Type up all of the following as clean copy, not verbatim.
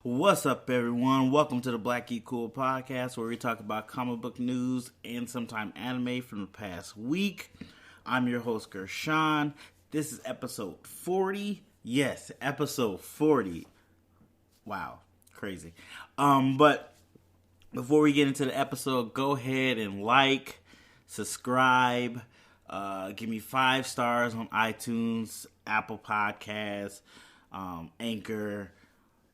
What's up, everyone? Welcome to the Black Geek Cool podcast, where we talk about comic book news and sometimes anime from the past week. I'm your host, Gershon. This is episode 40. Yes, episode 40. Wow, crazy. But before we get into the episode, go ahead and like, subscribe, give me 5 stars on iTunes, Apple Podcasts, Anchor,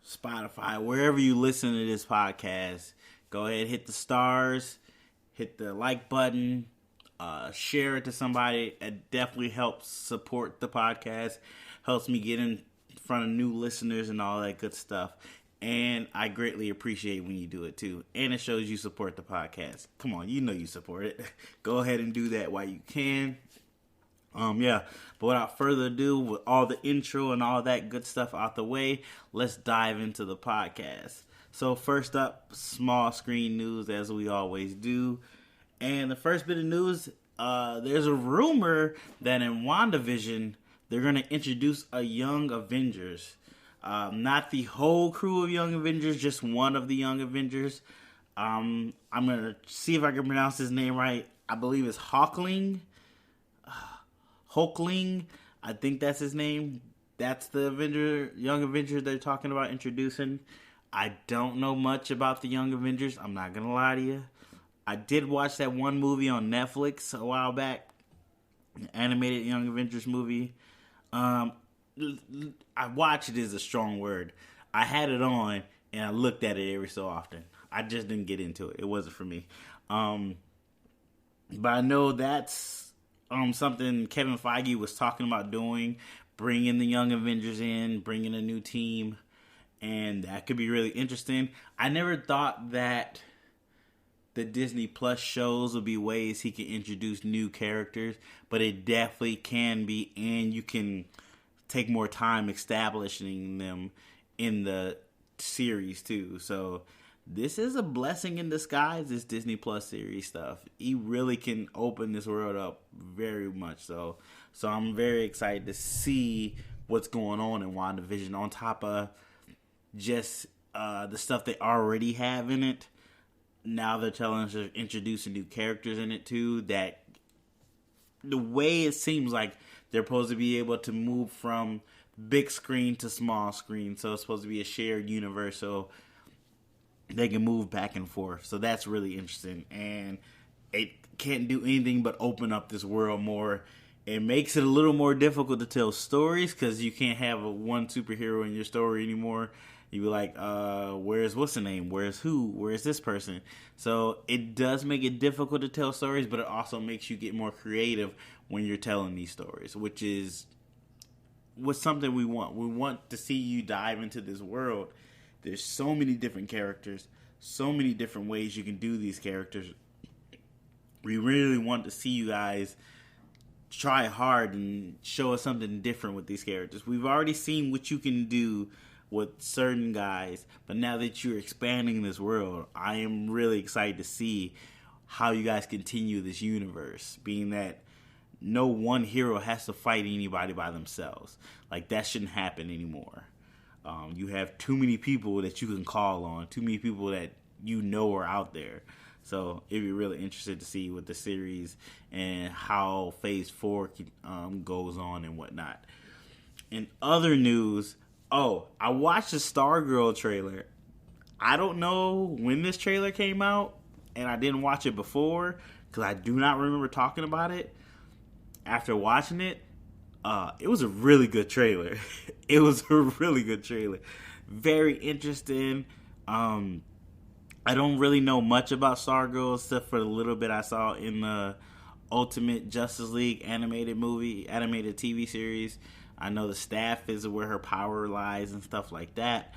Spotify, wherever you listen to this podcast. Go ahead, hit the stars, hit the like button, share it to somebody. It definitely helps support the podcast, helps me get in front of new listeners and all that good stuff. And I greatly appreciate when you do it too. And it shows you support the podcast. Come on, you know you support it. Go ahead and do that while you can. But without further ado, with all the intro and all that good stuff out the way, let's dive into the podcast. So first up, small screen news, as we always do. And the first bit of news, there's a rumor that in WandaVision, they're going to introduce a Young Avengers. Not the whole crew of Young Avengers, just one of the Young Avengers. I'm going to see if I can pronounce his name right. I believe it's Hulkling, I think that's his name. That's the Young Avenger they're talking about introducing. I don't know much about the Young Avengers. I'm not going to lie to you. I did watch that one movie on Netflix a while back. An animated Young Avengers movie. I watched it is a strong word. I had it on and I looked at it every so often. I just didn't get into it. It wasn't for me. But I know that's something Kevin Feige was talking about doing, bringing the Young Avengers in, bringing a new team, and that could be really interesting. I never thought that the Disney Plus shows would be ways he can introduce new characters, but it definitely can be, and you can take more time establishing them in the series too. So this is a blessing in disguise, this Disney Plus series stuff. He really can open this world up very much so. So I'm very excited to see what's going on in WandaVision on top of just the stuff they already have in it. Now they're telling us they're introducing new characters in it too. That the way it seems like they're supposed to be able to move from big screen to small screen. So it's supposed to be a shared universe. So they can move back and forth. So that's really interesting. And it can't do anything but open up this world more. It makes it a little more difficult to tell stories because you can't have one superhero in your story anymore. You be like, where's what's the name? Where's who? Where's this person? So it does make it difficult to tell stories, but it also makes you get more creative when you're telling these stories, which is what's something we want. We want to see you dive into this world. There's so many different characters, so many different ways you can do these characters. We really want to see you guys try hard and show us something different with these characters. We've already seen what you can do with certain guys, but now that you're expanding this world, I am really excited to see how you guys continue this universe, being that no one hero has to fight anybody by themselves. Like, that shouldn't happen anymore. You have too many people that you can call on, too many people that you know are out there. So it'd be really interesting to see with the series and how Phase 4 goes on and whatnot. In other news, I watched the Stargirl trailer. I don't know when this trailer came out, and I didn't watch it before because I do not remember talking about it. After watching it, it was a really good trailer. It was a really good trailer. Very interesting. I don't really know much about Stargirl except for the little bit I saw in the Ultimate Justice League animated TV series. I know the staff is where her power lies and stuff like that.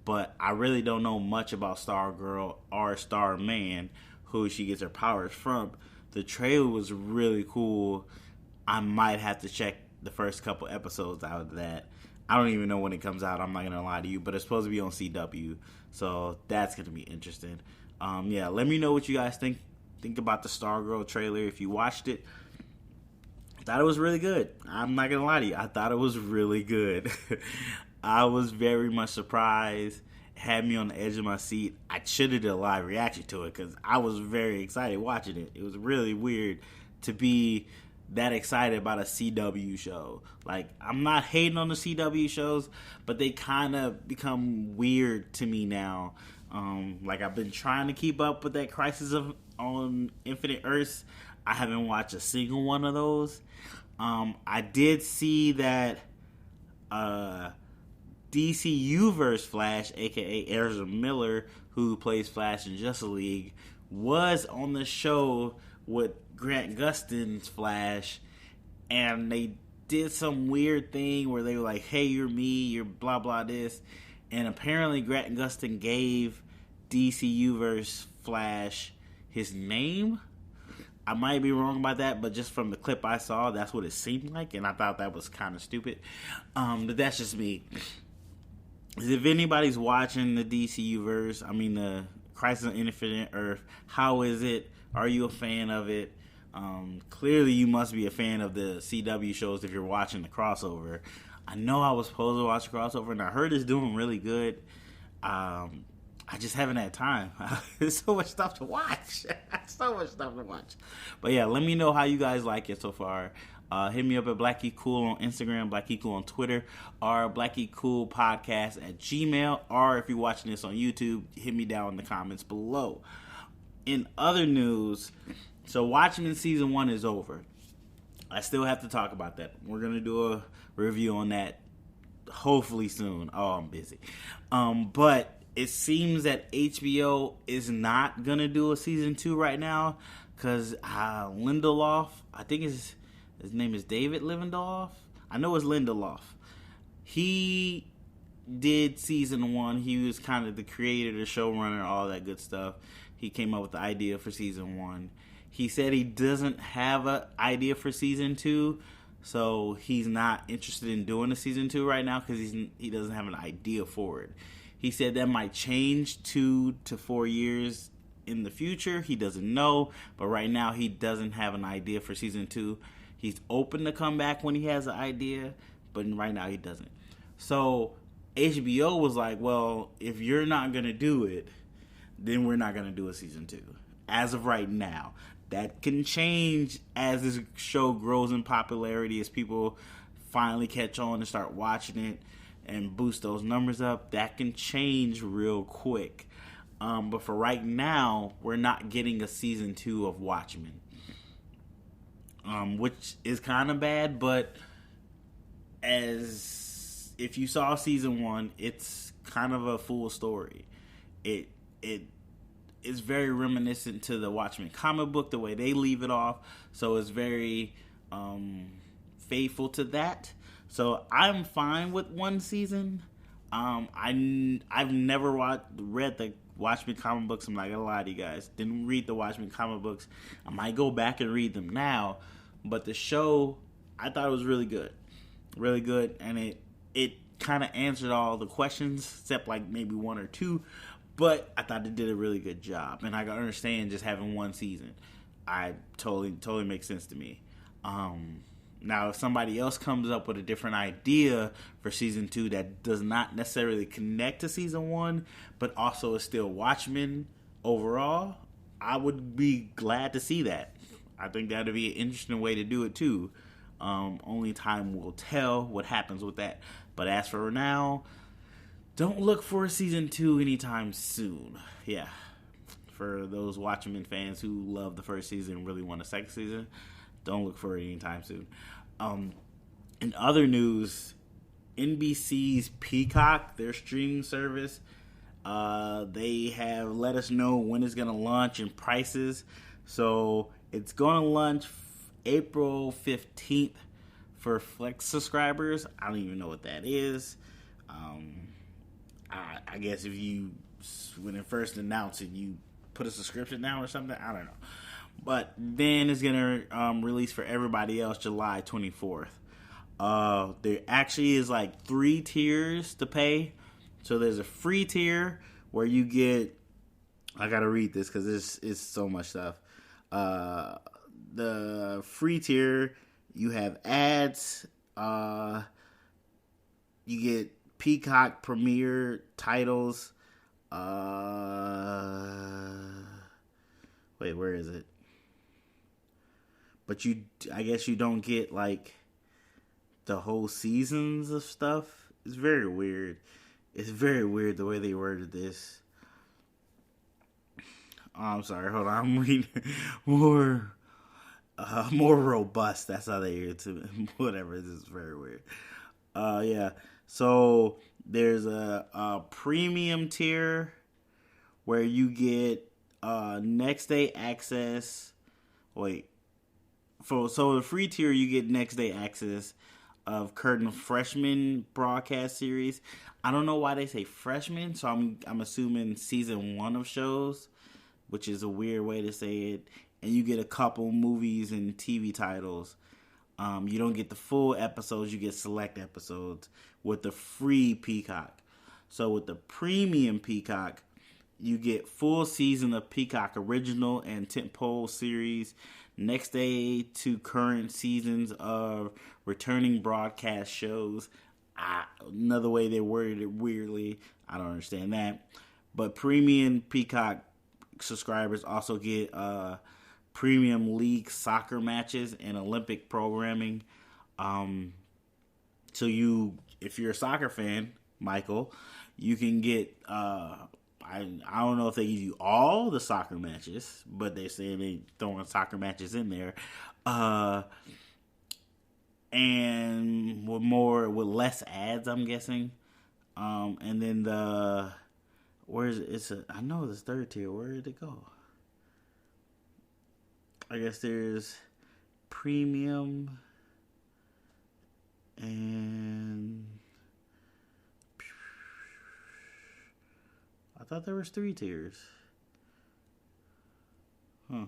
But I really don't know much about Stargirl or Starman, who she gets her powers from. The trailer was really cool. I might have to check the first couple episodes out of that. I don't even know when it comes out. I'm not going to lie to you. But it's supposed to be on CW. So that's going to be interesting. Let me know what you guys think about the Stargirl trailer. If you watched it, I thought it was really good. I'm not going to lie to you. I thought it was really good. I was very much surprised had me on the edge of my seat. I should have did a live reaction to it because I was very excited watching it. It was really weird to be that excited about a CW show. Like, I'm not hating on the CW shows, but they kind of become weird to me now. Like, I've been trying to keep up with that Crisis on Infinite Earths. I haven't watched a single one of those. I did see that DCUverse Flash, aka Ezra Miller, who plays Flash in Justice League, was on the show with Grant Gustin's Flash, and they did some weird thing where they were like, hey, you're me, you're blah blah this, and apparently Grant Gustin gave DCUverse Flash his name. I might be wrong about that, but just from the clip I saw, that's what it seemed like, and I thought that was kind of stupid. But that's just me. If anybody's watching the DCUverse, I mean the Crisis on Infinite Earth, how is it? Are you a fan of it? Clearly you must be a fan of the CW shows if you're watching the crossover. I know I was supposed to watch the crossover, and I heard it's doing really good. I just haven't had time. There's so much stuff to watch. But yeah, let me know how you guys like it so far. Hit me up at BlackGeekCool on Instagram, BlackGeekCool on Twitter, or BlackGeekCoolPodcast@gmail. Or if you're watching this on YouTube, hit me down in the comments below. In other news, so Watchmen Season 1 is over. I still have to talk about that. We're going to do a review on that hopefully soon. Oh, I'm busy. But it seems that HBO is not going to do a Season 2 right now because Lindelof, I think his name is David Lindelof. I know it's Lindelof. He did Season 1. He was kind of the creator, the showrunner, all that good stuff. He came up with the idea for Season 1. He said he doesn't have an idea for Season 2, so he's not interested in doing a Season 2 right now because he doesn't have an idea for it. He said that might change 2 to 4 years in the future. He doesn't know, but right now he doesn't have an idea for Season 2. He's open to come back when he has an idea, but right now he doesn't. So HBO was like, well, if you're not going to do it, then we're not going to do a Season 2. As of right now. That can change as this show grows in popularity, as people finally catch on and start watching it and boost those numbers up. That can change real quick. But for right now, we're not getting a Season 2 of Watchmen. Which is kind of bad, but as if you saw Season 1, it's kind of a full story. It is very reminiscent to the Watchmen comic book, the way they leave it off. So it's very faithful to that. So I'm fine with one season. I've never read the Watchmen comic books. I'm not gonna lie to you guys. Didn't read the Watchmen comic books. I might go back and read them now. But the show, I thought it was really good. Really good. And it kind of answered all the questions, except like maybe one or two. But I thought it did a really good job. And I can understand just having one season. I totally makes sense to me. Now, if somebody else comes up with a different idea for Season 2 that does not necessarily connect to Season 1, but also is still Watchmen overall, I would be glad to see that. I think that would be an interesting way to do it, too. Only time will tell what happens with that. But as for now, don't look for a Season 2 anytime soon. Yeah. For those Watchmen fans who love the first season and really want a second season, don't look for it anytime soon. In other news, NBC's Peacock, their streaming service, they have let us know when it's going to launch and prices. So it's going to launch April 15th for Flex subscribers. I don't even know what that is. I guess when it first announced it, you put a subscription down or something. I don't know. But then it's going to release for everybody else July 24th. There actually is like 3 tiers to pay. So there's a free tier where you get, I got to read this because it's so much stuff. The free tier, you have ads. You get Peacock premiere titles. Wait, where is it? But I guess you don't get like the whole seasons of stuff. It's very weird. It's very weird the way they worded this. Oh, I'm sorry. Hold on. I'm reading more robust. That's how they hear it to me. Whatever. This is very weird. Yeah. So there's a premium tier where you get next day access. Wait. So the free tier, you get next day access of current freshman broadcast series. I don't know why they say freshman, so I'm assuming season 1 of shows, which is a weird way to say it. And you get a couple movies and TV titles. You don't get the full episodes, you get select episodes with the free Peacock. So with the premium Peacock, you get full season of Peacock original and tentpole series, next day to current seasons of returning broadcast shows. Another way they worded it weirdly. I don't understand that. But premium Peacock subscribers also get premium league soccer matches and Olympic programming. So if you're a soccer fan, Michael, you can get I don't know if they give you all the soccer matches, but they're saying they throwing soccer matches in there, and with less ads, I'm guessing. And then I know this third tier. Where did it go? I guess there's premium and I thought there was 3 tiers. I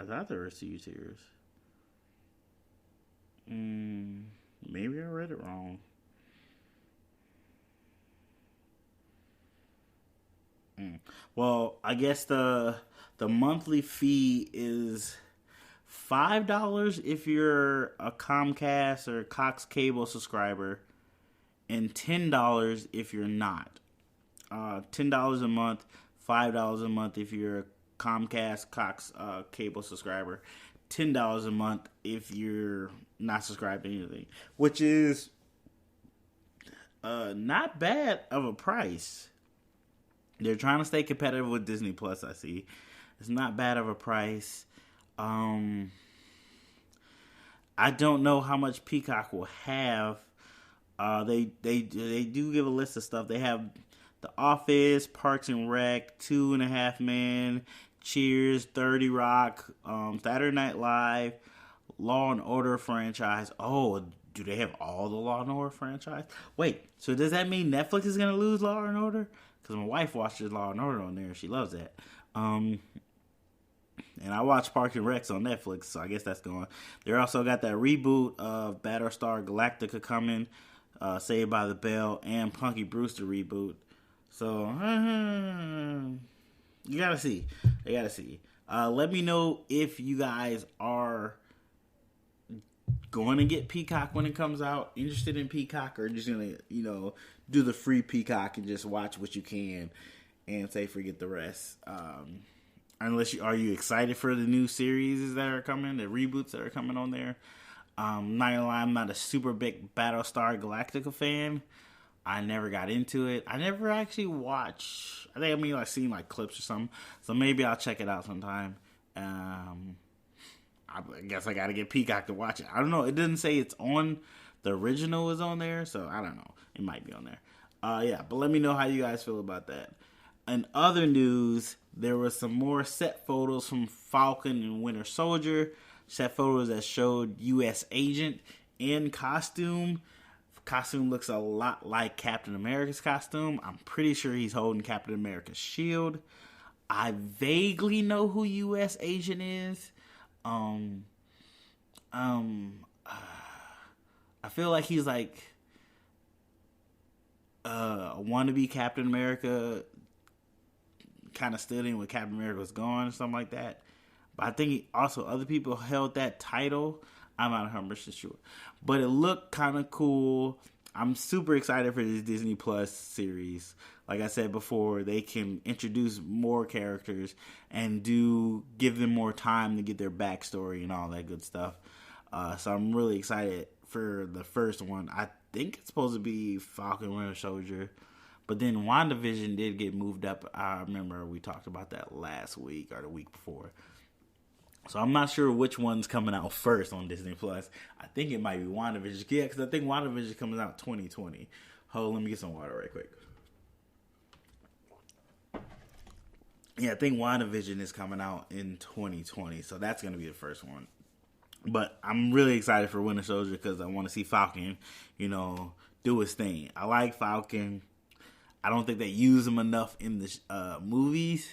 thought there was 2 tiers. Maybe I read it wrong. Well, I guess the monthly fee is $5 if you're a Comcast or Cox Cable subscriber, and $10 if you're not. $10 a month, $5 a month if you're a Comcast, Cox cable subscriber, $10 a month if you're not subscribed to anything, which is not bad of a price. They're trying to stay competitive with Disney Plus, I see. It's not bad of a price. I don't know how much Peacock will have. They do give a list of stuff. They have The Office, Parks and Rec, 2.5 Men, Cheers, 30 Rock, Saturday Night Live, Law and Order franchise. Oh, do they have all the Law and Order franchise? Wait, so does that mean Netflix is going to lose Law and Order? Because my wife watches Law and Order on there. She loves that. And I watch Parks and Recs on Netflix, so I guess that's going. They also got that reboot of Battlestar Galactica coming, Saved by the Bell, and Punky Brewster reboot. So, you gotta see. You gotta see. Let me know if you guys are going to get Peacock when it comes out, interested in Peacock, or just gonna, do the free Peacock and just watch what you can and say forget the rest. Are you excited for the new series that are coming, the reboots that are coming on there? Not gonna lie, I'm not a super big Battlestar Galactica fan. I never got into it. I never actually watched. I've seen like clips or something. So maybe I'll check it out sometime. I guess I gotta get Peacock to watch it. I don't know. It didn't say it's on. The original is on there, so I don't know. It might be on there. Yeah, but let me know how you guys feel about that. In other news, there was some more set photos from Falcon and Winter Soldier. Set photos that showed U.S. Agent in costume. Costume looks a lot like Captain America's costume. I'm pretty sure he's holding Captain America's shield. I vaguely know who U.S. Agent is. I feel like he's like a wannabe Captain America, kind of stood in when Captain America was gone or something like that. But I think other people held that title. I'm not 100% sure. But it looked kind of cool. I'm super excited for this Disney Plus series. Like I said before, they can introduce more characters and give them more time to get their backstory and all that good stuff. So I'm really excited for the first one. I think it's supposed to be Falcon and Winter Soldier. But then WandaVision did get moved up. I remember we talked about that last week or the week before. So I'm not sure which one's coming out first on Disney Plus. I think it might be WandaVision. Yeah, because I think WandaVision comes out 2020. Hold, let me get some water right quick. Yeah, I think WandaVision is coming out in 2020. So that's going to be the first one. But I'm really excited for Winter Soldier because I want to see Falcon, do his thing. I like Falcon. I don't think they use him enough in the movies.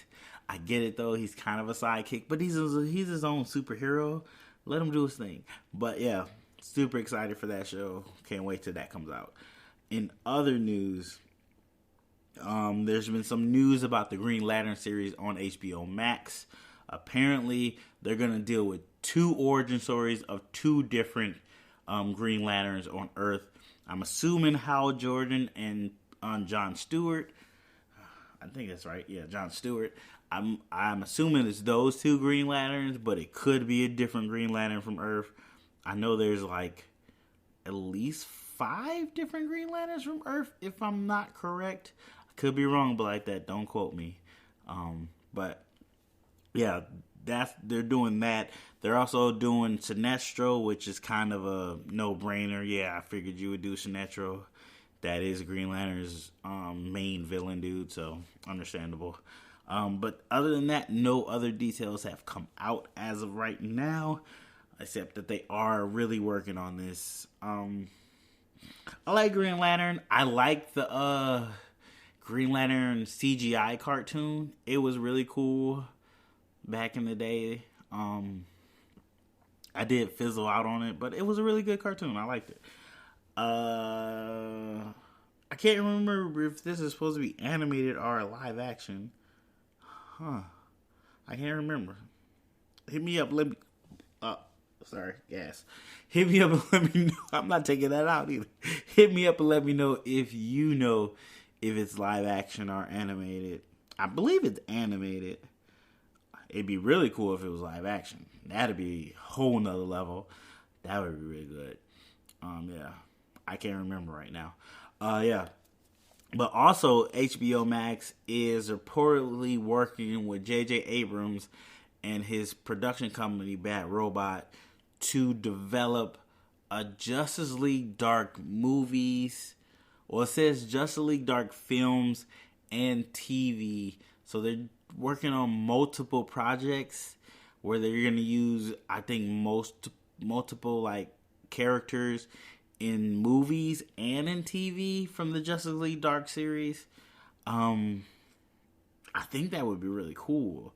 I get it though; he's kind of a sidekick, but he's his own superhero. Let him do his thing. But yeah, super excited for that show. Can't wait till that comes out. In other news, there's been some news about the Green Lantern series on HBO Max. Apparently, they're gonna deal with 2 origin stories of 2 different Green Lanterns on Earth. I'm assuming Hal Jordan and John Stewart. I think that's right. Yeah, John Stewart. I'm assuming it's those 2 Green Lanterns, but it could be a different Green Lantern from Earth. I know there's like at least 5 different Green Lanterns from Earth, if I'm not correct. I could be wrong, but like that, don't quote me. But yeah, they're doing that. They're also doing Sinestro, which is kind of a no-brainer. Yeah, I figured you would do Sinestro. That is Green Lantern's main villain, dude, so understandable. But other than that, no other details have come out as of right now, except that they are really working on this. I like Green Lantern. I like the Green Lantern CGI cartoon. It was really cool back in the day. I did fizzle out on it, but it was a really good cartoon. I liked it. I can't remember if this is supposed to be animated or live action. I can't remember. Hit me up. Let me. Sorry, gas. Hit me up and let me know. I'm not taking that out either. Hit me up and let me know if you know if it's live action or animated. I believe it's animated. It'd be really cool if it was live action. That'd be a whole nother level. That would be really good. Yeah. I can't remember right now. Yeah. But also, HBO Max is reportedly working with J.J. Abrams and his production company, Bad Robot, to develop a Justice League Dark movies. Well, it says Justice League Dark films and TV. So they're working on multiple projects where they're going to use, I think, multiple like characters in movies and in TV from the Justice League Dark series. I think that would be really cool.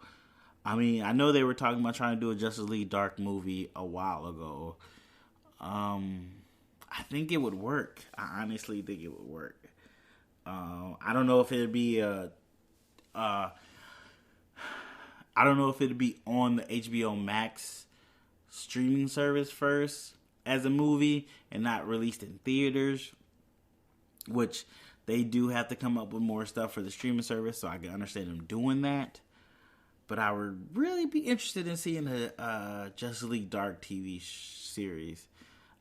I mean, I know they were talking about trying to do a Justice League Dark movie a while ago. I think it would work. I honestly think it would work. I don't know if it'd be I don't know if it'd be on the HBO Max streaming service first as a movie and not released in theaters, which they do have to come up with more stuff for the streaming service, so I can understand them doing that. But I would really be interested in seeing a Justice League Dark TV series.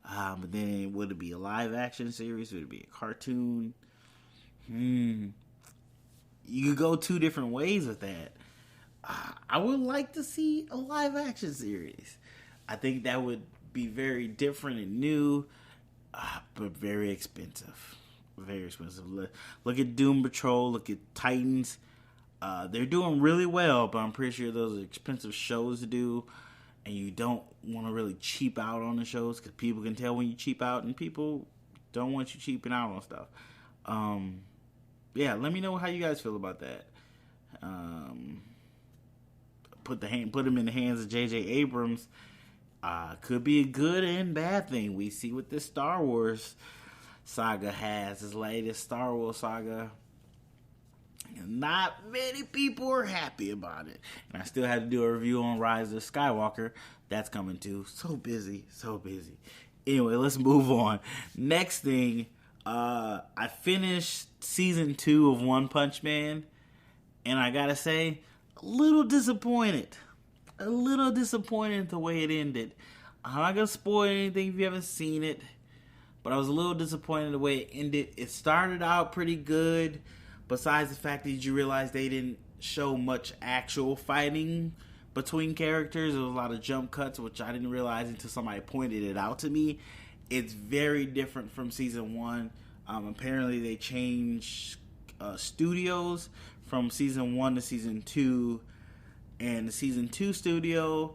But then would it be a live action series? Would it be a cartoon? You could go 2 different ways with that. I would like to see a live action series. I think that would be very different and new, but very expensive. Very expensive. Look at Doom Patrol. Look at Titans. They're doing really well, but I'm pretty sure those are expensive shows to do, and you don't want to really cheap out on the shows because people can tell when you cheap out, and people don't want you cheaping out on stuff. Yeah, let me know how you guys feel about that. Put them in the hands of J.J. Abrams. Could be a good and bad thing. We see what this Star Wars saga has. This latest Star Wars saga. Not many people are happy about it. And I still had to do a review on Rise of Skywalker. That's coming too. So busy. Anyway, let's move on. Next thing, I finished season 2 of One Punch Man, and I gotta say, a little disappointed. A little disappointed the way it ended. I'm not gonna spoil anything if you haven't seen it, but I was a little disappointed the way it ended. It started out pretty good, besides the fact that you realize they didn't show much actual fighting between characters. There was a lot of jump cuts, which I didn't realize until somebody pointed it out to me. It's very different from season 1. Apparently they changed studios from season 1 to season 2, and the season 2 studio,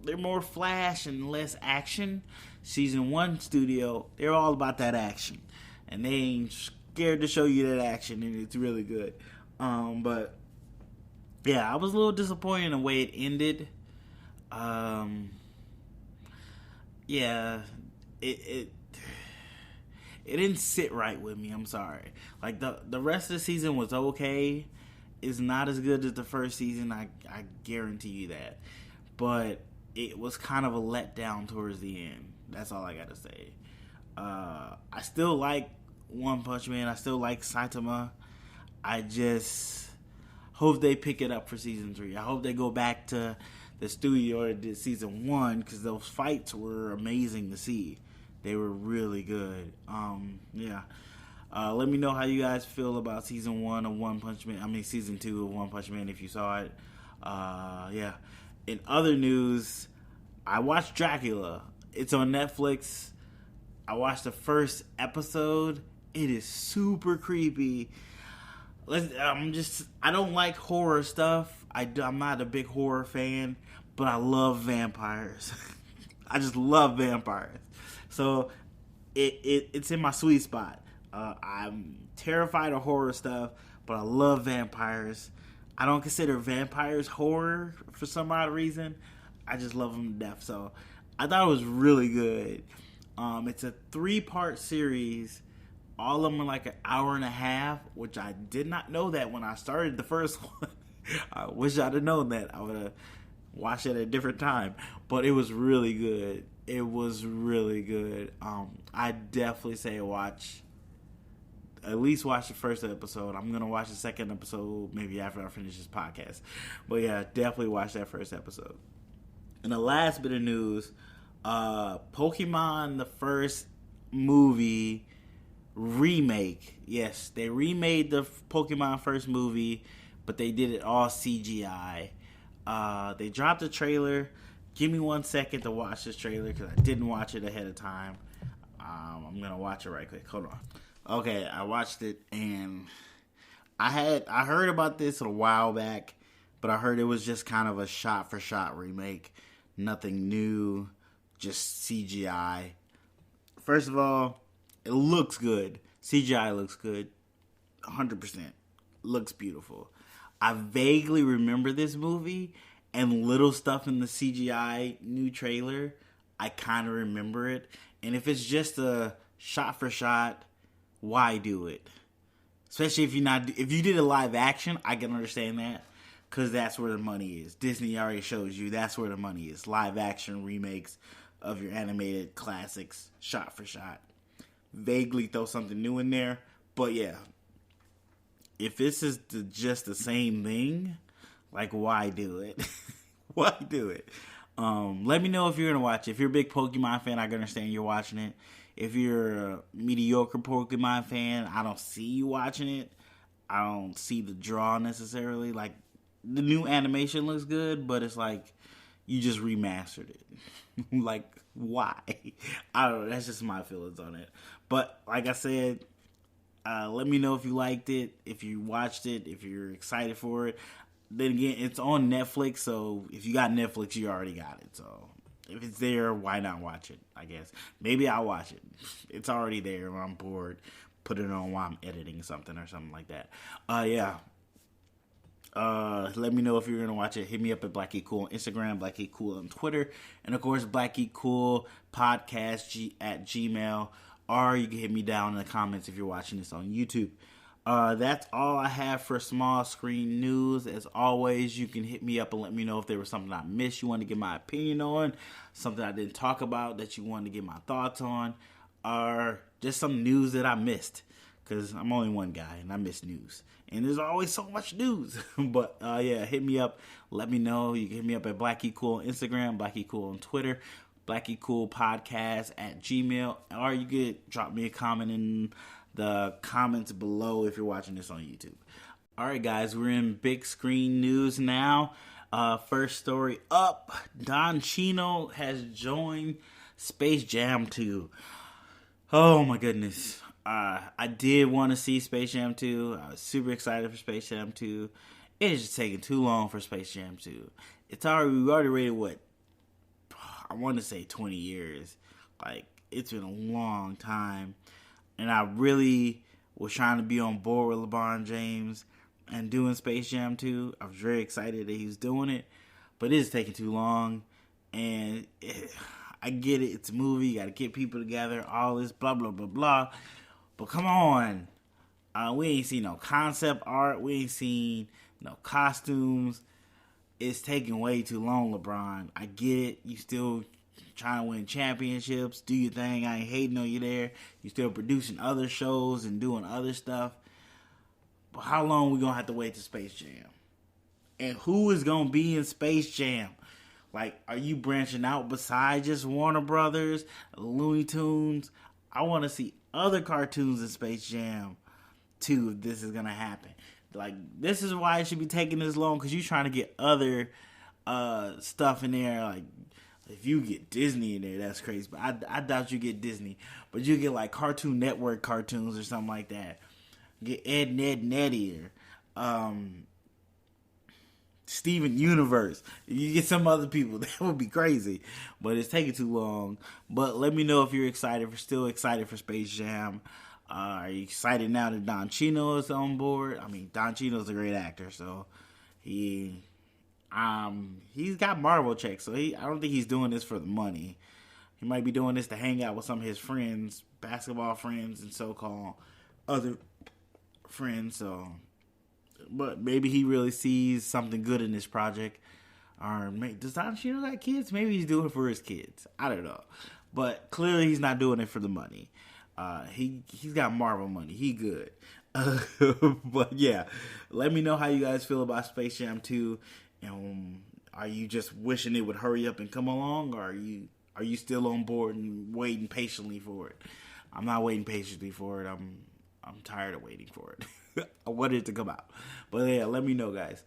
they're more flash and less action. Season 1 studio, they're all about that action, and they ain't scared to show you that action, and it's really good. But yeah, I was a little disappointed in the way it ended. Yeah, it didn't sit right with me. I'm sorry. Like the rest of the season was okay. It's not as good as the first season. I guarantee you that. But it was kind of a letdown towards the end. That's all I gotta say. I still like One Punch Man. I still like Saitama. I just hope they pick it up for season 3. I hope they go back to the studio that did season 1, because those fights were amazing to see. They were really good. Yeah. Let me know how you guys feel about season 1 of One Punch Man. I mean, season 2 of One Punch Man if you saw it. Yeah. In other news, I watched Dracula. It's on Netflix. I watched the first episode. It is super creepy. I don't like horror stuff. I'm not a big horror fan, but I love vampires. I just love vampires. So it's in my sweet spot. I'm terrified of horror stuff, but I love vampires. I don't consider vampires horror for some odd reason. I just love them to death. So I thought it was really good. It's a 3-part series. All of them are like an hour and a half, which I did not know that when I started the first one. I wish I'd have known that. I would have watched it at a different time. But it was really good. It was really good. I definitely say at least watch the first episode. I'm going to watch the second episode maybe after I finish this podcast. But yeah, definitely watch that first episode. And the last bit of news, Pokemon, the first movie remake. Yes, they remade the Pokemon first movie, but they did it all CGI. They dropped a trailer. Give me 1 second to watch this trailer because I didn't watch it ahead of time. I'm gonna watch it right quick. Hold on. Okay, I watched it, and I heard about this a while back, but I heard it was just kind of a shot for shot remake. Nothing new, just CGI. First of all, it looks good. CGI looks good. 100%. Looks beautiful. I vaguely remember this movie, and little stuff in the CGI new trailer, I kind of remember it. And if it's just a shot for shot, why do it? Especially if you did a live action, I can understand that, because that's where the money is. Disney already shows you that's where the money is. Live action remakes of your animated classics, shot for shot. Vaguely throw something new in there, but yeah. If this is just the same thing, like, why do it? Why do it? Let me know if you're going to watch it. If you're a big Pokemon fan, I can understand you're watching it. If you're a mediocre Pokemon fan, I don't see you watching it. I don't see the draw necessarily. Like, the new animation looks good, but it's like you just remastered it. Like, why? I don't know. That's just my feelings on it. But like I said, let me know if you liked it, if you watched it, if you're excited for it. Then again, it's on Netflix, so if you got Netflix, you already got it. So if it's there, why not watch it, I guess. Maybe I'll watch it. It's already there when I'm bored. Put it on while I'm editing something or something like that. Yeah. Let me know if you're going to watch it. Hit me up at BlackGeekCool on Instagram, BlackGeekCool on Twitter, and of course, BlackGeekCool podcast at Gmail, or you can hit me down in the comments if you're watching this on YouTube. That's all I have for small screen news. As always, you can hit me up and let me know if there was something I missed you wanted to get my opinion on, something I didn't talk about that you wanted to get my thoughts on. or just some news that I missed. Because I'm only one guy and I miss news. And there's always so much news. But yeah, hit me up. Let me know. You can hit me up at BLACKGEEKCOOL on Instagram, BLACKGEEKCOOL on Twitter, BLACKGEEKCOOL podcast at Gmail. Or you could drop me a comment in the comments below if you're watching this on YouTube. Alright guys, we're in big screen news now. First story up. Don Cheadle has joined Space Jam 2. Oh my goodness. I did want to see Space Jam 2. I was super excited for Space Jam 2. It is just taking too long for Space Jam 2. We already rated what? I want to say 20 years. Like, it's been a long time. And I really was trying to be on board with LeBron James and doing Space Jam 2. I was very excited that he was doing it. But it is taking too long. And I get it. It's a movie. You got to get people together. All this blah, blah, blah, blah. But come on. We ain't seen no concept art. We ain't seen no costumes. It's taking way too long, LeBron. I get it. You still trying to win championships. Do your thing. I ain't hating on you there. You still producing other shows and doing other stuff. But how long we going to have to wait to Space Jam? And who is going to be in Space Jam? Like, are you branching out besides just Warner Brothers, Looney Tunes? I want to see other cartoons in Space Jam 2 if this is going to happen. Like, this is why it should be taking this long, because you're trying to get other stuff in there. Like, if you get Disney in there, that's crazy. But I doubt you get Disney. But you get, like, Cartoon Network cartoons or something like that. Get Ed, Ned, Nettie, or Steven Universe. If you get some other people, that would be crazy. But it's taking too long. But let me know if you're still excited for Space Jam. Are you excited now that Don Cheadle is on board? I mean, Don Cheadle's a great actor, so he's got Marvel checks, so I don't think he's doing this for the money. He might be doing this to hang out with some of his friends, basketball friends, and so-called other friends. So, but maybe he really sees something good in this project. Or does Don Cheadle got kids? Maybe he's doing it for his kids. I don't know, but clearly he's not doing it for the money. He's got Marvel money. He good. But yeah, let me know how you guys feel about Space Jam 2. And are you just wishing it would hurry up and come along, or are you still on board and waiting patiently for it? I'm not waiting patiently for it. I'm tired of waiting for it. I wanted it to come out. But yeah, let me know, guys.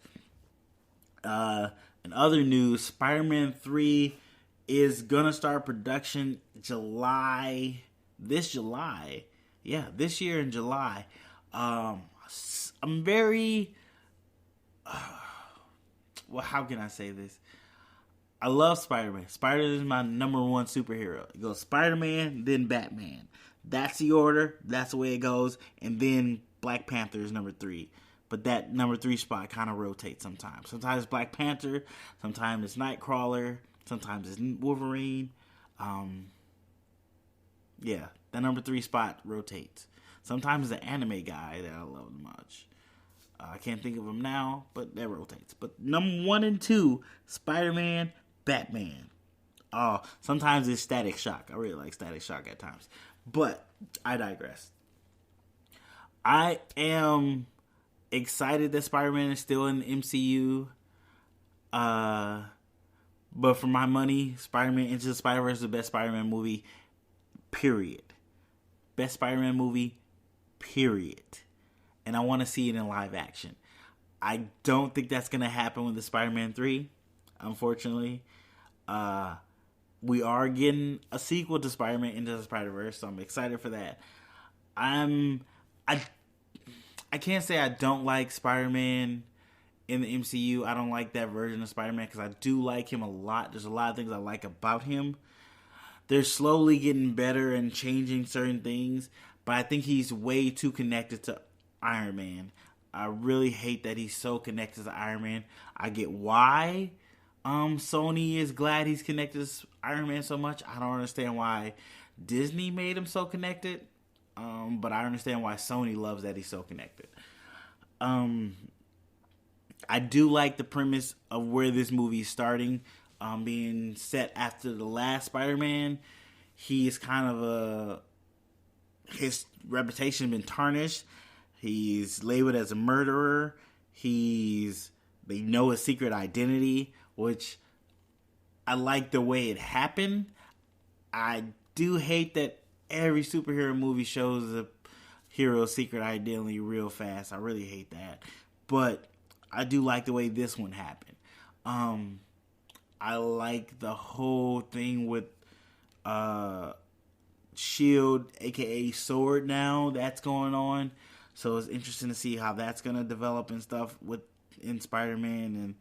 In other news, Spider-Man 3 is gonna start production this July. Yeah, this year in July. I'm very... well, how can I say this? I love Spider-Man. Spider-Man is my number one superhero. It goes Spider-Man, then Batman. That's the order. That's the way it goes. And then Black Panther is number 3. But that number 3 spot kind of rotates sometimes. Sometimes it's Black Panther. Sometimes it's Nightcrawler. Sometimes it's Wolverine. Yeah, that number 3 spot rotates. Sometimes the anime guy that I love much. I can't think of him now, but that rotates. But number 1 and 2, Spider-Man, Batman. Sometimes it's Static Shock. I really like Static Shock at times. But I digress. I am excited that Spider-Man is still in the MCU. But for my money, Spider-Man Into the Spider-Verse is the best Spider-Man movie, period. Best Spider-Man movie, period. And I want to see it in live action. I don't think that's going to happen with the Spider-Man 3, unfortunately. We are getting a sequel to Spider-Man Into the Spider-Verse, so I'm excited for that. I can't say I don't like Spider-Man in the MCU. I don't like that version of Spider-Man because I do like him a lot. There's a lot of things I like about him. They're slowly getting better and changing certain things, but I think he's way too connected to Iron Man. I really hate that he's so connected to Iron Man. I get why Sony is glad he's connected to Iron Man so much. I don't understand why Disney made him so connected, but I understand why Sony loves that he's so connected. I do like the premise of where this movie is starting, being set after the last Spider-Man. He is kind of his reputation been tarnished. He's labeled as a murderer. They know his secret identity, which I like the way it happened. I do hate that every superhero movie shows the hero's secret identity real fast. I really hate that. But I do like the way this one happened. I like the whole thing with Shield, aka Sword now, that's going on. So it's interesting to see how that's going to develop and stuff in Spider-Man and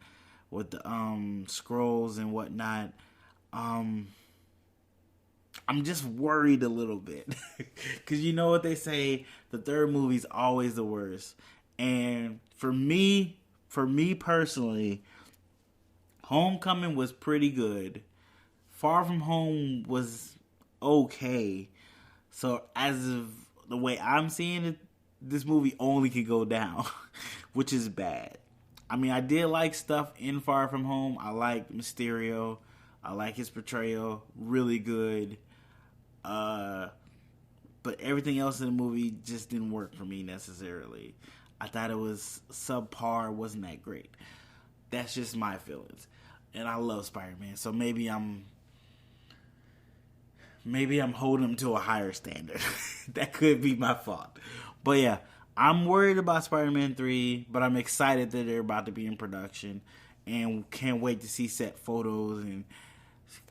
with the scrolls and whatnot. I'm just worried a little bit. Because you know what they say, the third movie's always the worst. And for me personally, Homecoming was pretty good. Far From Home was okay. So as of the way I'm seeing it, this movie only could go down, which is bad. I mean, I did like stuff in Far From Home. I like Mysterio. I like his portrayal. Really good. But everything else in the movie just didn't work for me necessarily. I thought it was subpar. Wasn't that great. That's just my feelings. And I love Spider-Man. So maybe I'm holding him to a higher standard. That could be my fault. But yeah, I'm worried about Spider-Man 3, but I'm excited that they're about to be in production and can't wait to see set photos and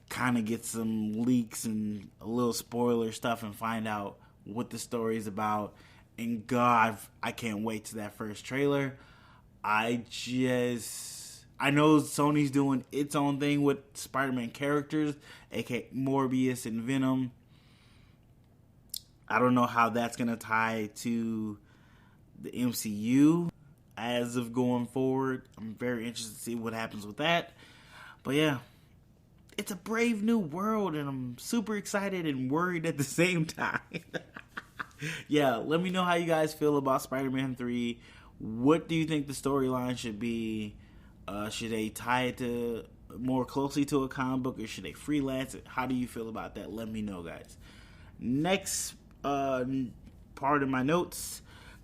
kind of get some leaks and a little spoiler stuff and find out what the story is about. And God, I can't wait to that first trailer. I know Sony's doing its own thing with Spider-Man characters, aka Morbius and Venom. I don't know how that's going to tie to the MCU as of going forward. I'm very interested to see what happens with that. But yeah, it's a brave new world, and I'm super excited and worried at the same time. Yeah, let me know how you guys feel about Spider-Man 3. What do you think the storyline should be? Should they tie it to more closely to a comic book, or should they freelance it? How do you feel about that? Let me know, guys. Next part of my notes,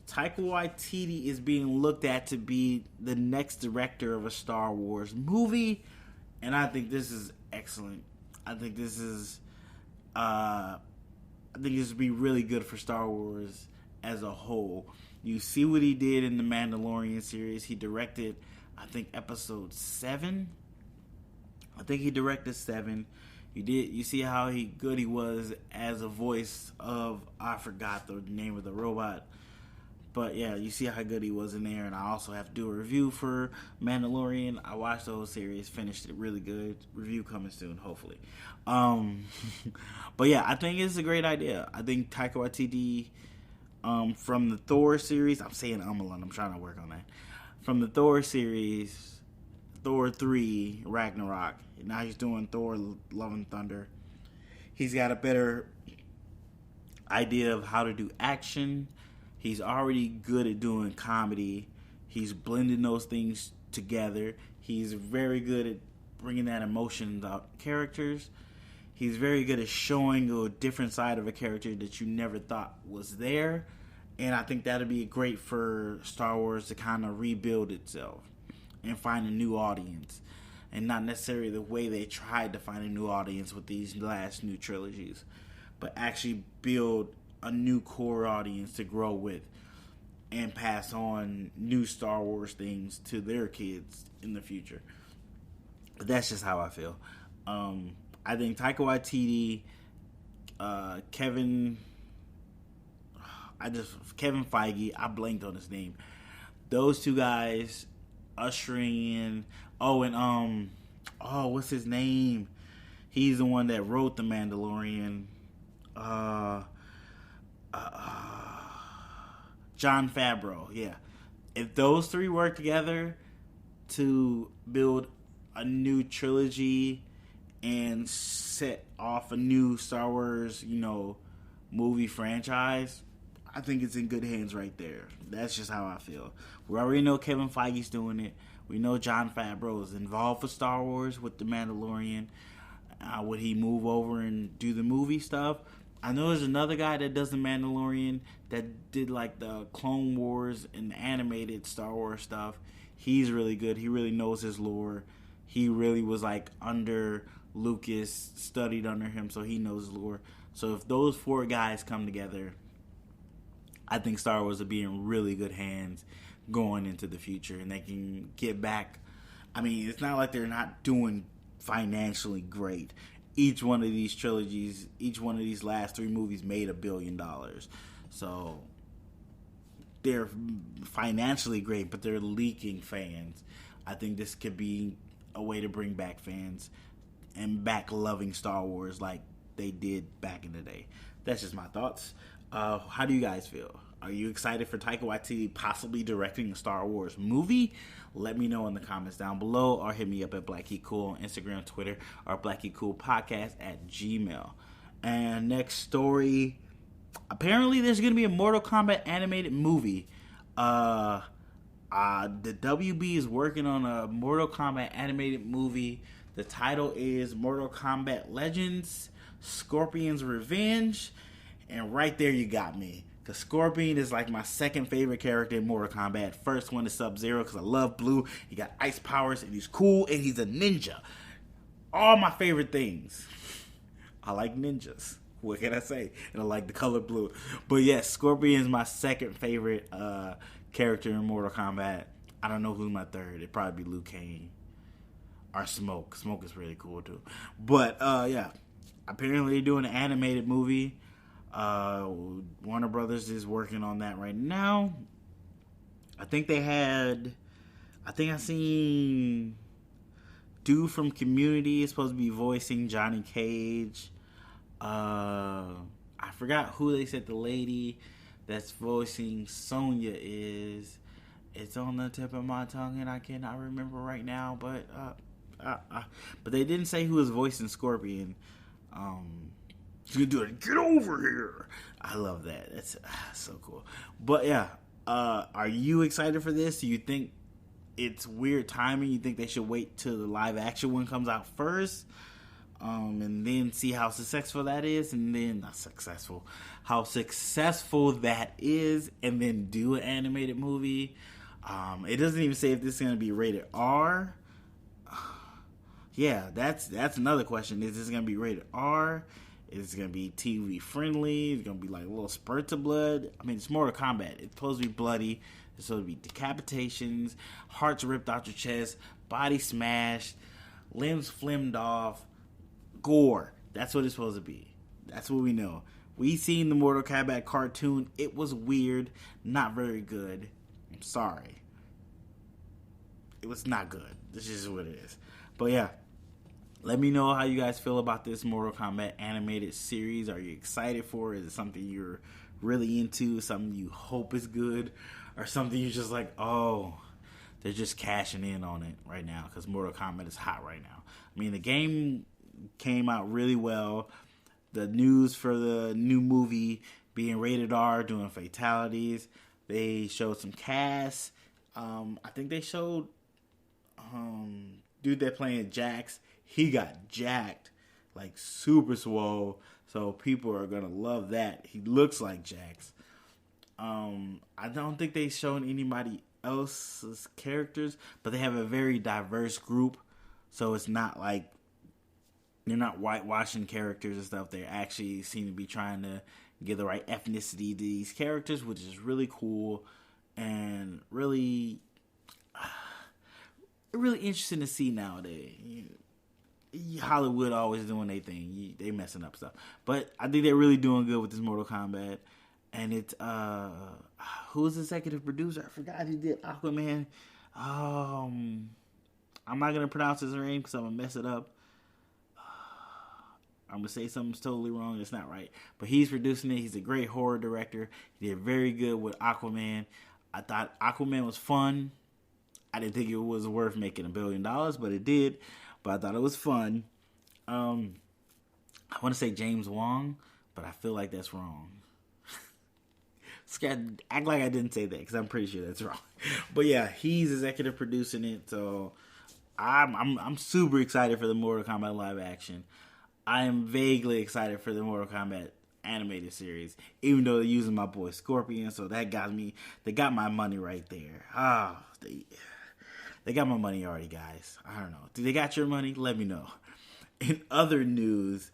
Taika Waititi is being looked at to be the next director of a Star Wars movie, and I think this is excellent. I think this would be really good for Star Wars as a whole. You see what he did in the Mandalorian series. He directed, I think, episode 7. I think he directed 7. You see how good he was as a voice of, I forgot the name of the robot. But yeah, you see how good he was in there. And I also have to do a review for Mandalorian. I watched the whole series, finished it really good. Review coming soon, hopefully. But yeah, I think it's a great idea. I think Taika Waititi, from the Thor series, I'm saying a lot, I'm trying to work on that. From the Thor series, Thor 3, Ragnarok, now he's doing Thor Love and Thunder. He's got a better idea of how to do action. He's already good at doing comedy. He's blending those things together. He's very good at bringing that emotion out characters. He's very good at showing a different side of a character that you never thought was there. And I think that'd be great for Star Wars to kind of rebuild itself and find a new audience. And not necessarily the way they tried to find a new audience with these last new trilogies, but actually build a new core audience to grow with and pass on new Star Wars things to their kids in the future. But that's just how I feel. I think Taika Waititi, Kevin Feige, I blanked on his name. Those two guys ushering in. Oh, and what's his name? He's the one that wrote The Mandalorian. Jon Favreau, yeah. If those three work together to build a new trilogy and set off a new Star Wars, movie franchise, I think it's in good hands right there. That's just how I feel. We already know Kevin Feige's doing it. We know Jon Favreau is involved with Star Wars with The Mandalorian. Would he move over and do the movie stuff? I know there's another guy that does the Mandalorian that did like the Clone Wars and the animated Star Wars stuff. He's really good. He really knows his lore. He really was like under Lucas, studied under him, so he knows his lore. So if those 4 guys come together, I think Star Wars will be in really good hands going into the future, and they can get back. I mean, it's not like they're not doing financially great. Each one of these trilogies, each one of these last 3 movies made $1 billion. So they're financially great, but they're leaking fans. I think this could be a way to bring back fans and back loving Star Wars like they did back in the day. That's just my thoughts. How do you guys feel? Are you excited for Taika Waititi possibly directing a Star Wars movie? Let me know in the comments down below, or hit me up at BLACKGEEKCOOL on Instagram, Twitter, or BLACKGEEKCOOLpodcast@gmail. And next story, apparently there's going to be a Mortal Kombat animated movie. The WB is working on a Mortal Kombat animated movie. The title is Mortal Kombat Legends, Scorpion's Revenge. And right there you got me. Because Scorpion is like my second favorite character in Mortal Kombat. First one is Sub-Zero because I love blue. He got ice powers and he's cool and he's a ninja. All my favorite things. I like ninjas. What can I say? And I like the color blue. But yes, Scorpion is my second favorite character in Mortal Kombat. I don't know who's my third. It'd probably be Liu Kang. Or Smoke. Smoke is really cool too. But yeah. Apparently they're doing an animated movie. Warner Brothers is working on that right now. I seen dude from Community is supposed to be voicing Johnny Cage. I forgot who they said the lady that's voicing Sonya is. It's on the tip of my tongue and I cannot remember right now, but they didn't say who was voicing Scorpion. She's gonna do it. Get over here. I love that. That's so cool. But yeah, are you excited for this? Do you think it's weird timing? You think they should wait till the live action one comes out first, and then see how successful that is, and then how successful that is, and then do an animated movie? It doesn't even say if this is gonna be rated R. Yeah, that's another question. Is this gonna be rated R? Is it going to be TV friendly? Is it going to be like little spurts of blood? I mean, it's Mortal Kombat. It's supposed to be bloody. It's supposed to be decapitations, hearts ripped out your chest, body smashed, limbs flimmed off, gore. That's what it's supposed to be. That's what we know. We seen the Mortal Kombat cartoon. It was weird. Not very good. I'm sorry. It was not good. This is what it is. But yeah. Let me know how you guys feel about this Mortal Kombat animated series. Are you excited for it? Is it something you're really into? Something you hope is good? Or something you're just like, oh, they're just cashing in on it right now because Mortal Kombat is hot right now. I mean, the game came out really well. The news for the new movie being rated R, doing fatalities. They showed some cast. I think they showed dude that playing Jax. He got jacked, like super swole. So people are gonna love that. He looks like Jax. I don't think they shown anybody else's characters, but they have a very diverse group. So it's not like they're not whitewashing characters and stuff. They actually seem to be trying to give the right ethnicity to these characters, which is really cool and really interesting to see nowadays. Hollywood always doing their thing. They messing up stuff. But I think they're really doing good with this Mortal Kombat. And it's, who's the executive producer? I forgot who did Aquaman. I'm not going to pronounce his name because I'm going to mess it up. I'm going to say something's totally wrong. It's not right. But he's producing it. He's a great horror director. He did very good with Aquaman. I thought Aquaman was fun. I didn't think it was worth making $1 billion, but it did. But I thought it was fun. I want to say James Wong, but I feel like that's wrong. Act like I didn't say that because I'm pretty sure that's wrong. But yeah, he's executive producing it, so I'm super excited for the Mortal Kombat live action. I am vaguely excited for the Mortal Kombat animated series, even though they're using my boy Scorpion, so that got me, they got my money right there. They got my money already, guys. I don't know. Do they got your money? Let me know. In other news,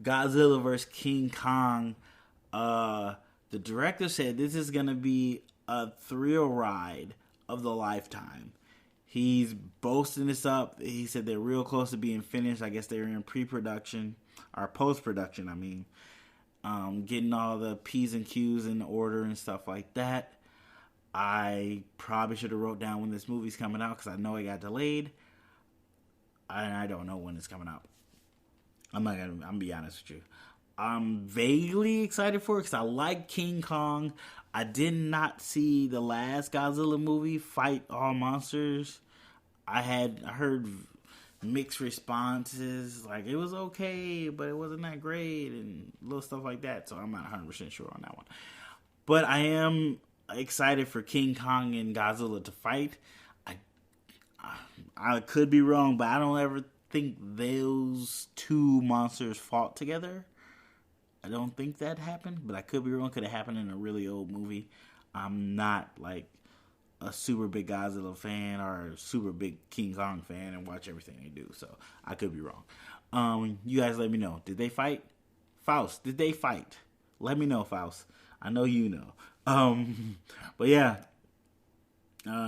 Godzilla vs. King Kong, the director said this is going to be a thrill ride of the lifetime. He's boasting this up. He said they're real close to being finished. I guess they're in pre-production, or post-production, I mean. Getting all the P's and Q's in order and stuff like that. I probably should have wrote down when this movie's coming out because I know it got delayed. And I don't know when it's coming out. I'm gonna be honest with you. I'm vaguely excited for it because I like King Kong. I did not see the last Godzilla movie, Fight All Monsters. I heard mixed responses. Like, it was okay, but it wasn't that great and little stuff like that. So I'm not 100% sure on that one. But I am excited for King Kong and Godzilla to fight. I could be wrong, but I don't ever think those two monsters fought together. I don't think that happened, but I could be wrong. Could have happened in a really old movie. I'm not like a super big Godzilla fan or a super big King Kong fan and watch everything they do, so I could be wrong. You guys let me know. Did they fight? Faust, did they fight? Let me know, Faust. I know you know. But yeah,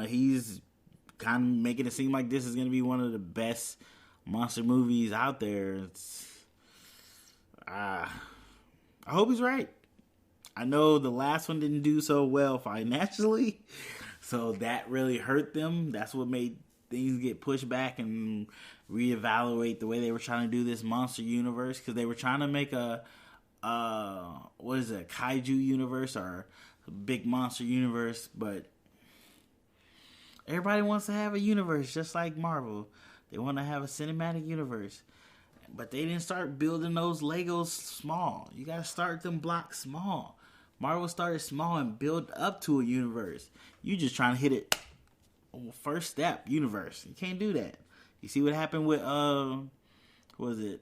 he's kind of making it seem like this is going to be one of the best monster movies out there. I hope he's right. I know the last one didn't do so well financially, so that really hurt them. That's what made things get pushed back and reevaluate the way they were trying to do this monster universe, because they were trying to make a kaiju universe or a big monster universe, but everybody wants to have a universe just like Marvel. They want to have a cinematic universe. But they didn't start building those Legos small. You got to start them blocks small. Marvel started small and built up to a universe. You just trying to hit it first step, universe. You can't do that. You see what happened with, what was it?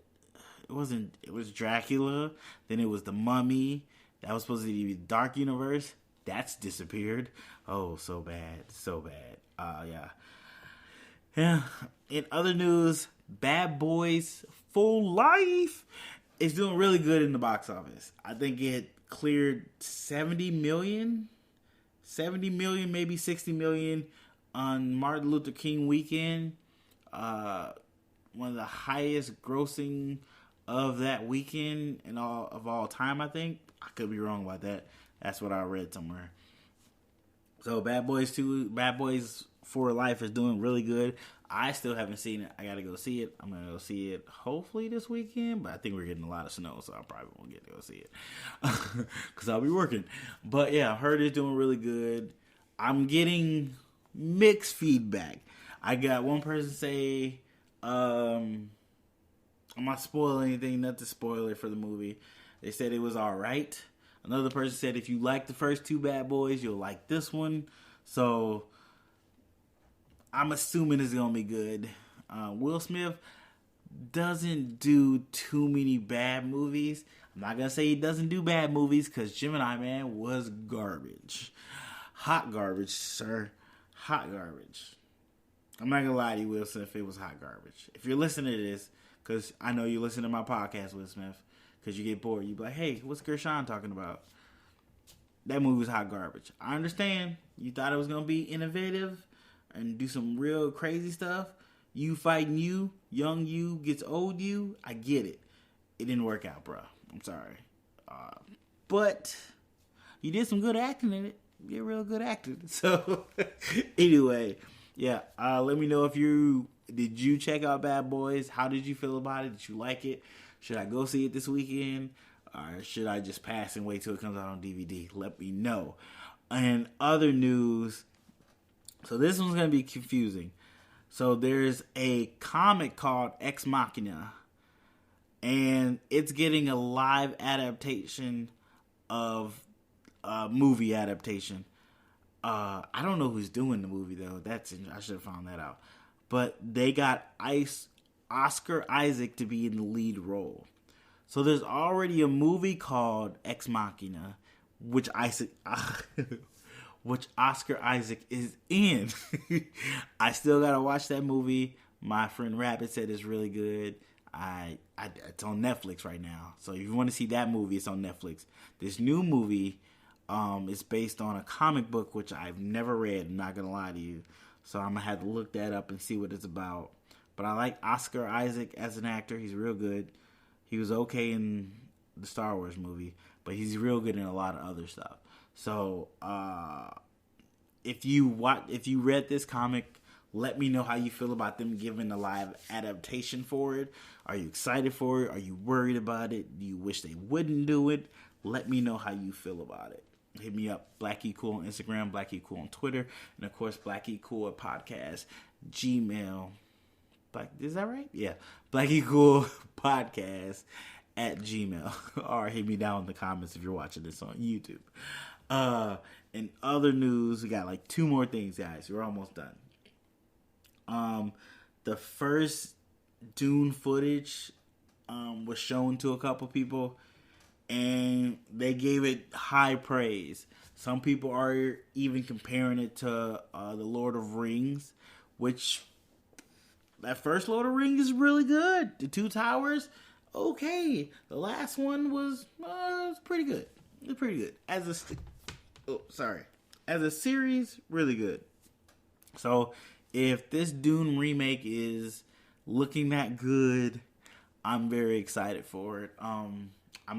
It was Dracula. Then it was the Mummy. That was supposed to be the Dark Universe. That's disappeared. Oh, so bad. So bad. Yeah. Yeah. In other news, Bad Boys Full Life is doing really good in the box office. I think it cleared 70 million, maybe 60 million on Martin Luther King weekend. One of the highest grossing of that weekend in all time, I think. I could be wrong about that. That's what I read somewhere. So Bad Boys for Life is doing really good. I still haven't seen it. I gotta go see it. I'm gonna go see it hopefully this weekend, but I think we're getting a lot of snow, so I probably won't get to go see it because I'll be working. But yeah, I heard it's doing really good. I'm getting mixed feedback. I got one person say, I'm not spoiling anything, not to spoil it for the movie. They said it was alright. Another person said if you like the first two Bad Boys, you'll like this one. So I'm assuming it's going to be good. Will Smith doesn't do too many bad movies. I'm not going to say he doesn't do bad movies because Gemini Man was garbage. Hot garbage, sir. Hot garbage. I'm not going to lie to you, Will Smith, it was hot garbage. If you're listening to this, because I know you listen to my podcast, Will Smith, because you get bored. You be like, hey, what's Gershon talking about? That movie was hot garbage. I understand. You thought it was going to be innovative and do some real crazy stuff. You fighting you, young you gets old you. I get it. It didn't work out, bro. I'm sorry. But you did some good acting in it. You did real good acting. So, anyway, yeah. Let me know if did you check out Bad Boys? How did you feel about it? Did you like it? Should I go see it this weekend? Or should I just pass and wait till it comes out on DVD? Let me know. And other news. So this one's going to be confusing. So there's a comic called Ex Machina. And it's getting a live adaptation of a movie adaptation. I don't know who's doing the movie, though. I should have found that out. But they got Oscar Isaac to be in the lead role. So there's already a movie called Ex Machina, which Oscar Isaac is in. I still gotta watch that movie. My friend Rabbit said it's really good. It's on Netflix right now. So if you want to see that movie, it's on Netflix. This new movie is based on a comic book, which I've never read. I'm not gonna lie to you. So I'm gonna have to look that up and see what it's about. But I like Oscar Isaac as an actor. He's real good. He was okay in the Star Wars movie, but he's real good in a lot of other stuff. So if you read this comic, let me know how you feel about them giving a live adaptation for it. Are you excited for it? Are you worried about it? Do you wish they wouldn't do it? Let me know how you feel about it. Hit me up, BLACKGEEKCOOL on Instagram, BLACKGEEKCOOL on Twitter, and of course, BLACKGEEKCOOL at podcast, Gmail. Is that right? Yeah. BLACKGEEKCOOL podcast at Gmail. Or hit me down in the comments if you're watching this on YouTube. In other news, we got like 2 more things, guys. We're almost done. The first Dune footage was shown to a couple people, and they gave it high praise. Some people are even comparing it to the Lord of Rings, which that first Lord of Rings is really good. The 2 Towers, okay. The last one was pretty good. It's pretty good as a series, really good. So if this Dune remake is looking that good, I'm very excited for it. I'm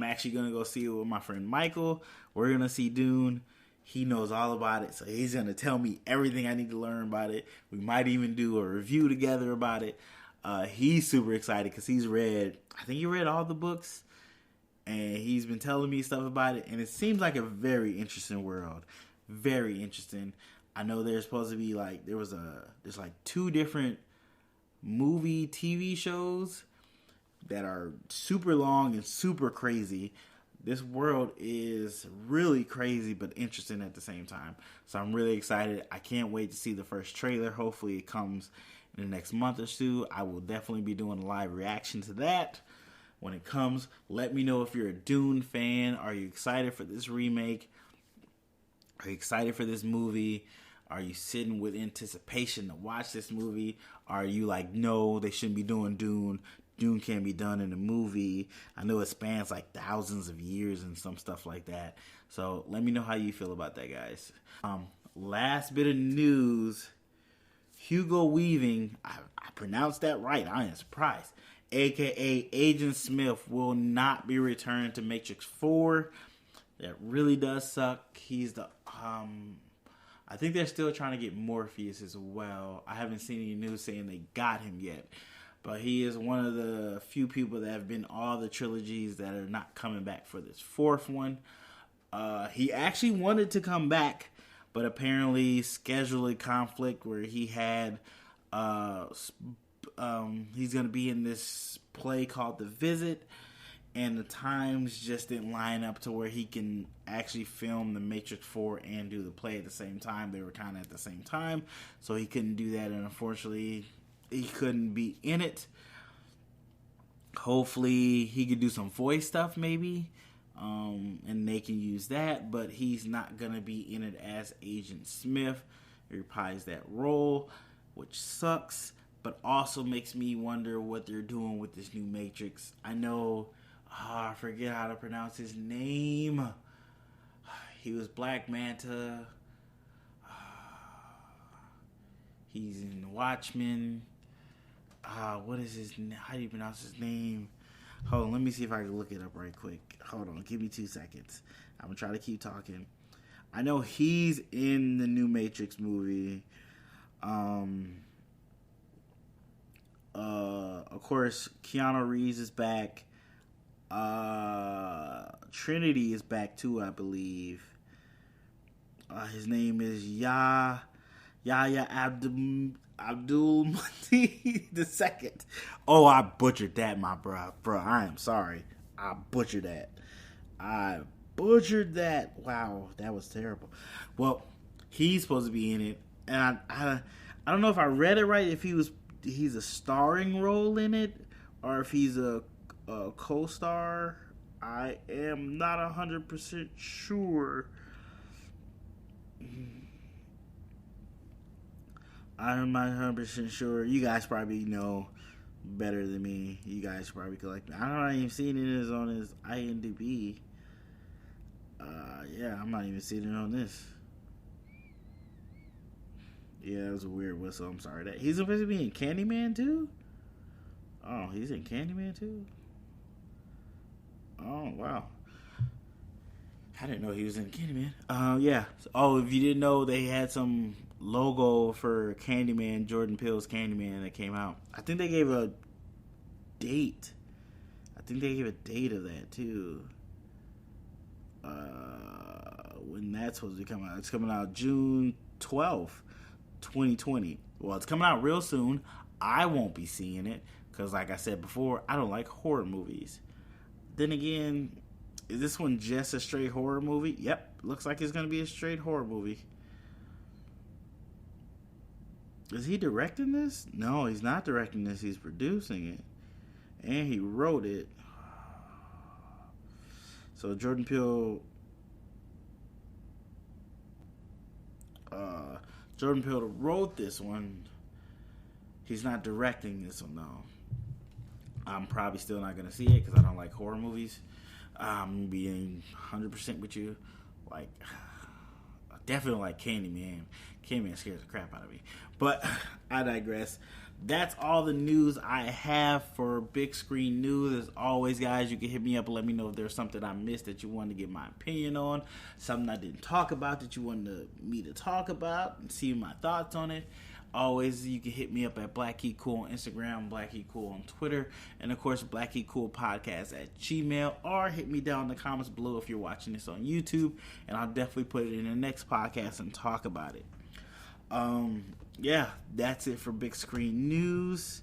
actually going to go see it with my friend Michael. We're going to see Dune. He knows all about it, so he's going to tell me everything I need to learn about it. We might even do a review together about it. He's super excited because he read all the books, and he's been telling me stuff about it, and it seems like a very interesting world. Very interesting. I know there's supposed to be there's 2 different movie TV shows that are super long and super crazy. This world is really crazy but interesting at the same time. So I'm really excited. I can't wait to see the first trailer. Hopefully it comes in the next month or 2. I will definitely be doing a live reaction to that when it comes. Let me know if you're a Dune fan. Are you excited for this remake? Are you excited for this movie? Are you sitting with anticipation to watch this movie? Are you like, no, they shouldn't be doing Dune. Dune can't be done in a movie. I know it spans like thousands of years and some stuff like that. So let me know how you feel about that, guys. Last bit of news. Hugo Weaving, I pronounced that right. I am surprised. AKA Agent Smith will not be returned to Matrix 4. That really does suck. He's the I think they're still trying to get Morpheus as well. I haven't seen any news saying they got him yet. But he is one of the few people that have been all the trilogies that are not coming back for this 4th one. He actually wanted to come back, but apparently scheduling conflict where he had he's going to be in this play called The Visit, and the times just didn't line up to where he can actually film The Matrix 4 and do the play at the same time. They were kind of at the same time, so he couldn't do that, and unfortunately he couldn't be in it. Hopefully he could do some voice stuff maybe, and they can use that, but he's not going to be in it as Agent Smith. He reprised that role, which sucks, but also makes me wonder what they're doing with this new Matrix. I know, I forget how to pronounce his name. He was Black Manta. He's in Watchmen. What is his name? How do you pronounce his name? Hold on, let me see if I can look it up right quick. Hold on, give me 2 seconds. I'm going to try to keep talking. I know he's in the new Matrix movie. Of course, Keanu Reeves is back. Trinity is back too, I believe. His name is Yahya Abdul-Mati II. Oh, I butchered that, my bro. Bro, I am sorry. I butchered that. Wow, that was terrible. Well, he's supposed to be in it, and I don't know if I read it right. If he's a starring role in it, or if he's a co-star. I am not 100% sure. I'm not 100% sure. You guys probably know better than me. You guys probably collect. I'm not even seeing it on his IMDb. Yeah, I'm not even seeing it on this. Yeah, it was a weird whistle. I'm sorry. That he's supposed to be in Candyman too. Oh, he's in Candyman too. Oh wow. I didn't know he was in Candyman. Yeah. Oh, if you didn't know, they had some logo for Candyman, Jordan Peele's Candyman, that came out. I think they gave a date. of that too. When that's supposed to come out. It's coming out June 12th, 2020. Well, it's coming out real soon. I won't be seeing it because, like I said before, I don't like horror movies. Then again, is this one just a straight horror movie? Yep, looks like it's going to be a straight horror movie. Is he directing this? No, he's not directing this. He's producing it. And he wrote it. So Jordan Peele wrote this one. He's not directing this one, though. I'm probably still not going to see it because I don't like horror movies. I'm being 100% with you. Like, I definitely like Candyman. Candyman scares the crap out of me. But I digress. That's all the news I have for big screen news. As always, guys, you can hit me up and let me know if there's something I missed that you wanted to get my opinion on, something I didn't talk about that you wanted me to talk about and see my thoughts on it. Always, you can hit me up at BLACKGEEKCOOL on Instagram, BLACKGEEKCOOL on Twitter, and of course, BLACKGEEKCOOL podcast at Gmail, or hit me down in the comments below if you're watching this on YouTube, and I'll definitely put it in the next podcast and talk about it. Yeah, that's it for big screen news.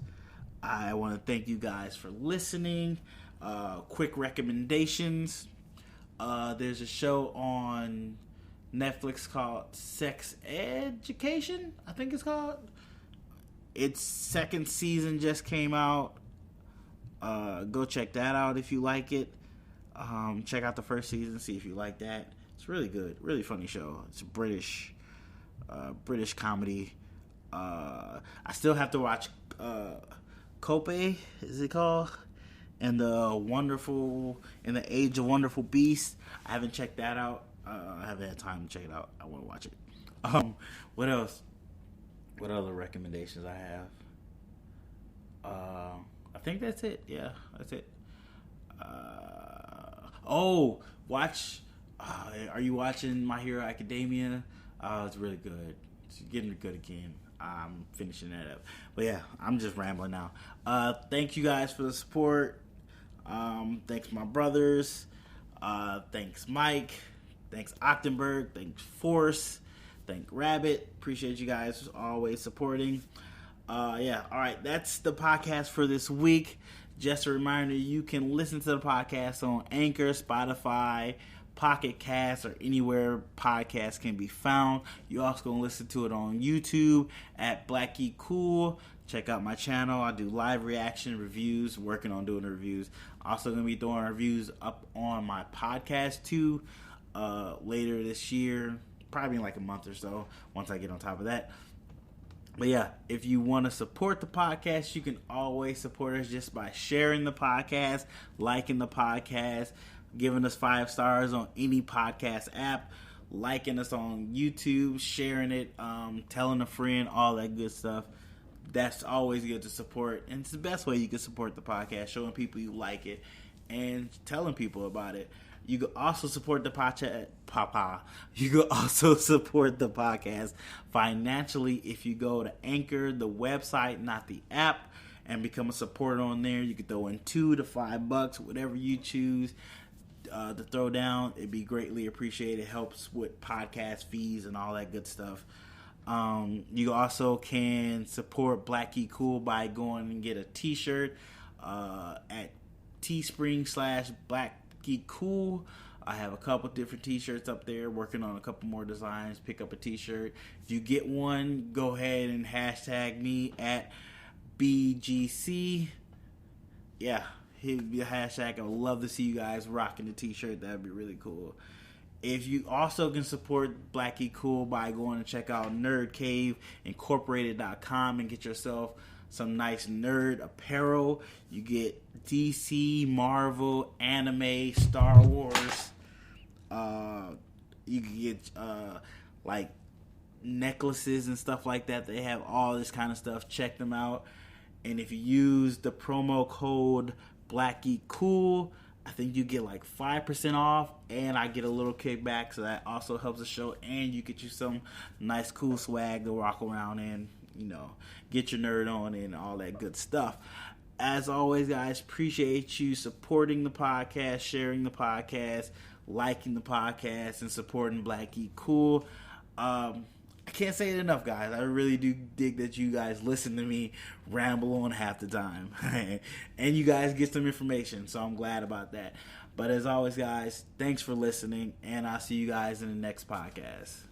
I want to thank you guys for listening. Quick recommendations. There's a show on Netflix called Sex Education, I think it's called. Its second season just came out. Go check that out if you like it. Check out the first season, see if you like that. It's really good, really funny show. It's a British comedy. I still have to watch Cope, is it called? And the Age of Wonderful Beasts. I haven't checked that out. I haven't had time to check it out. I want to watch it. What else? What other recommendations I have? I think that's it. Yeah, that's it. Watch. Are you watching My Hero Academia? It's really good. It's getting good again. I'm finishing that up. But yeah, I'm just rambling now. Thank you guys for the support. Thanks my brothers. Thanks Mike. Thanks Octenberg. Thanks Force. Thank Rabbit. Appreciate you guys always supporting. Yeah, all right. That's the podcast for this week. Just a reminder, you can listen to the podcast on Anchor, Spotify, Pocket Cast, or anywhere podcasts can be found. You also can listen to it on YouTube at BLACKGEEKCOOL. Check out my channel. I do live reaction reviews, working on doing the reviews. Also going to be throwing reviews up on my podcast too later this year, probably in like a month or so once I get on top of that. But yeah, if you want to support the podcast, you can always support us just by sharing the podcast, liking the podcast, giving us 5 stars on any podcast app, liking us on YouTube, sharing it, telling a friend, all that good stuff. That's always good to support, and it's the best way you can support the podcast, showing people you like it and telling people about it. You can also support the You can also support the podcast financially if you go to Anchor, the website, not the app, and become a supporter on there. You can throw in $2 to $5, whatever you choose to throw down. It'd be greatly appreciated. It helps with podcast fees and all that good stuff. You also can support Black Geek Cool by going and get a t-shirt at Teespring/Black Geek Cool. I have a couple different t-shirts up there, working on a couple more designs. Pick up a t-shirt. If you get one, go ahead and hashtag me at BGC. Yeah, hit the hashtag. I would love to see you guys rocking the t-shirt. That'd be really cool. If you also can support Black Geek Cool by going to check out nerdcaveincorporated.com and get yourself some nice nerd apparel. You get DC, Marvel, anime, Star Wars. You can get like necklaces and stuff like that. They have all this kind of stuff. Check them out. And if you use the promo code BLACKGEEKCOOL, I think you get like 5% off, and I get a little kickback, so that also helps the show. And you get you some nice, cool swag to rock around in, you know, get your nerd on and all that good stuff. As always, guys, appreciate you supporting the podcast, sharing the podcast, liking the podcast, and supporting Black Geek Cool. I can't say it enough, guys. I really do dig that you guys listen to me ramble on half the time. And you guys get some information, so I'm glad about that. But as always, guys, thanks for listening, and I'll see you guys in the next podcast.